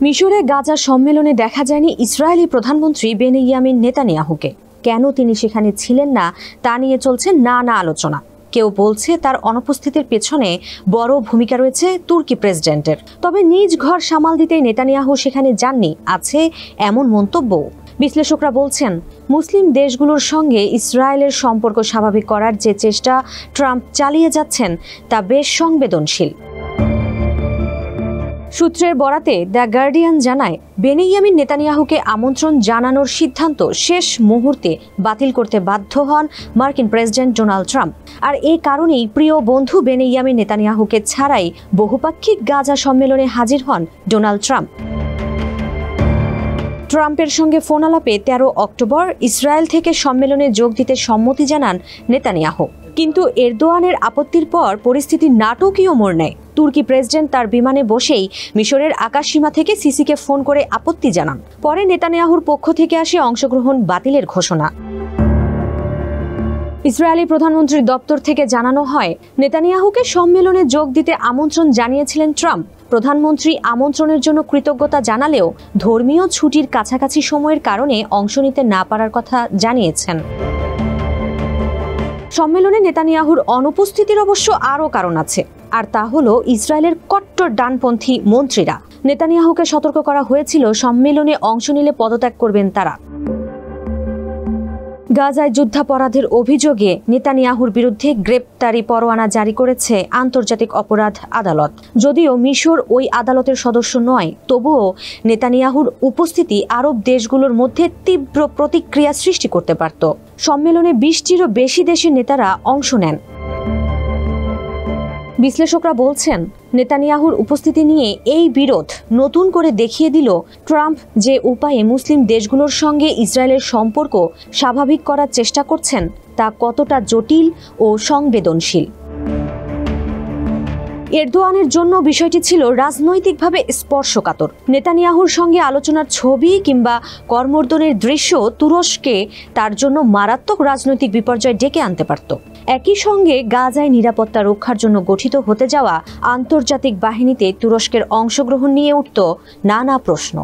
মিশরে গাজা সম্মেলনে দেখা যায়নি ইসরায়েলি প্রধানমন্ত্রী বেনিয়ামিন নেতানিয়াহুকে। কেন তিনি সেখানে ছিলেন না তা নিয়ে চলছে নানা আলোচনা। কেউ বলছে তার অনুপস্থিতির পেছনে বড় ভূমিকা রয়েছে তুর্কি প্রেসিডেন্টের। তবে নিজ ঘর সামাল দিতে নেতানিয়াহু সেখানে যাননি, আছে এমন মন্তব্য। বিশ্লেষকরা বলছেন, মুসলিম দেশগুলোর সঙ্গে ইসরায়েলের সম্পর্ক স্বাভাবিক করার যে চেষ্টা ট্রাম্প চালিয়ে যাচ্ছেন তা বেশ সংবেদনশীল। সূত্রের বরাতে দ্য গার্ডিয়ান জানায়, বেনিয়ামিন নেতানিয়াহুকে আমন্ত্রণ জানানোর সিদ্ধান্ত শেষ মুহূর্তে বাতিল করতে বাধ্য হন মার্কিন প্রেসিডেন্ট ডোনাল্ড ট্রাম্প। আর এই কারণেই প্রিয় বন্ধু বেনিয়ামিন নেতানিয়াহুকে ছাড়াই বহুপাক্ষিক গাজা সম্মেলনে হাজির হন ডোনাল্ড ট্রাম্প। ট্রাম্পের সঙ্গে ফোন আলাপে 13 অক্টোবর ইসরায়েল থেকে সম্মেলনে যোগ দিতে সম্মতি জানান নেতানিয়াহু। কিন্তু এরদোয়ানের আপত্তির পর পরিস্থিতি নাটকীয় মোড় নেয়। তুর্কি প্রেসিডেন্ট তার বিমানে বসেই মিশরের আকাশসীমা থেকে সিসিকে ফোন করে আপত্তি জানান। পরে নেতানিয়াহুর পক্ষ থেকে আসে অংশগ্রহণ বাতিলের ঘোষণা। ইসরায়েলি প্রধানমন্ত্রীর দপ্তর থেকে জানানো হয়, নেতানিয়াহুকে সম্মেলনে যোগ দিতে আমন্ত্রণ জানিয়েছিলেন ট্রাম্প। প্রধানমন্ত্রী আমন্ত্রণের জন্য কৃতজ্ঞতা জানালেও ধর্মীয় ছুটির কাছাকাছি সময়ের কারণে অংশ নিতে না পারার কথা জানিয়েছেন। সম্মেলনে নেতানিয়াহুর অনুপস্থিতির অবশ্য আরও কারণ আছে, আর তা হলো ইসরায়েলের কট্টর ডানপন্থী মন্ত্রীরা। নেতানিয়াহুকে সতর্ক করা হয়েছিল সম্মেলনে অংশ নিলে পদত্যাগ করবেন তারা। গাজায় যুদ্ধাপরাধের অভিযোগে নেতানিয়াহুর বিরুদ্ধে গ্রেপ্তারি পরোয়ানা জারি করেছে আন্তর্জাতিক অপরাধ আদালত। যদিও মিশর ওই আদালতের সদস্য নয়, তবুও নেতানিয়াহুর উপস্থিতি আরব দেশগুলোর মধ্যে তীব্র প্রতিক্রিয়া সৃষ্টি করতে পারত। সম্মেলনে 20টিরও বেশি দেশের নেতারা অংশ নেন। বিশ্লেষকরা বলছেন, নেতানিয়াহুর উপস্থিতি নিয়ে এই বিরোধ নতুন করে দেখিয়ে দিল ট্রাম্প যে উপায়ে মুসলিম দেশগুলোর সঙ্গে ইসরায়েলের সম্পর্ক স্বাভাবিক করার চেষ্টা করছেন তা কতটা জটিল ও সংবেদনশীল। এরদোয়ানের জন্য বিষয়টি ছিল রাজনৈতিকভাবে স্পর্শকাতর। নেতানিয়াহুর সঙ্গে আলোচনার ছবি কিংবা কর্মর্দনের দৃশ্য তুরস্কে তার জন্য মারাত্মক রাজনৈতিক বিপর্যয় ডেকে আনতে পারত। একই সঙ্গে গাজায় নিরাপত্তা রক্ষার জন্য গঠিত হতে যাওয়া আন্তর্জাতিক বাহিনীতে তুরস্কের অংশগ্রহণ নিয়ে উঠত নানা প্রশ্ন।